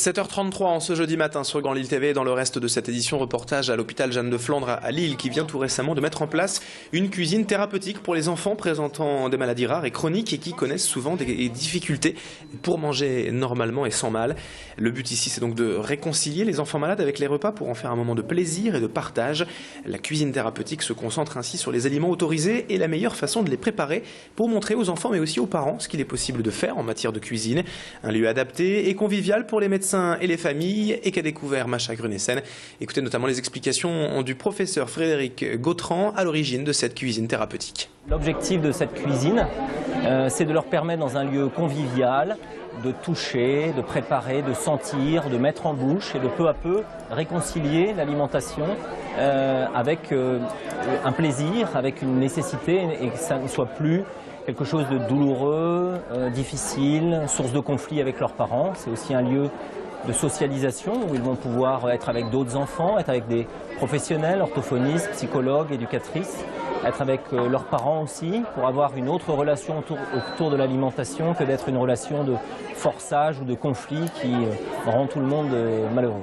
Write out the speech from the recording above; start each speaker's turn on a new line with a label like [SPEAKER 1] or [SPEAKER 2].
[SPEAKER 1] 7h33 en ce jeudi matin sur Grand Lille TV. Dans le reste de cette édition, reportage à l'hôpital Jeanne de Flandre à Lille qui vient tout récemment de mettre en place une cuisine thérapeutique pour les enfants présentant des maladies rares et chroniques et qui connaissent souvent des difficultés pour manger normalement et sans mal. Le but ici, c'est donc de réconcilier les enfants malades avec les repas pour en faire un moment de plaisir et de partage. La cuisine thérapeutique se concentre ainsi sur les aliments autorisés et la meilleure façon de les préparer pour montrer aux enfants mais aussi aux parents ce qu'il est possible de faire en matière de cuisine. Un lieu adapté et convivial pour les médecins et les familles et qu'a découvert Macha Grunessen. Écoutez notamment les explications du professeur Frédéric Gautran à l'origine de cette cuisine thérapeutique.
[SPEAKER 2] L'objectif de cette cuisine, c'est de leur permettre dans un lieu convivial de toucher, de préparer, de sentir, de mettre en bouche et de peu à peu réconcilier l'alimentation avec un plaisir, avec une nécessité et que ça ne soit plus quelque chose de douloureux, difficile, source de conflit avec leurs parents. C'est aussi un lieu de socialisation où ils vont pouvoir être avec d'autres enfants, être avec des professionnels, orthophonistes, psychologues, éducatrices, être avec leurs parents aussi pour avoir une autre relation autour de l'alimentation que d'être une relation de forçage ou de conflit qui rend tout le monde malheureux.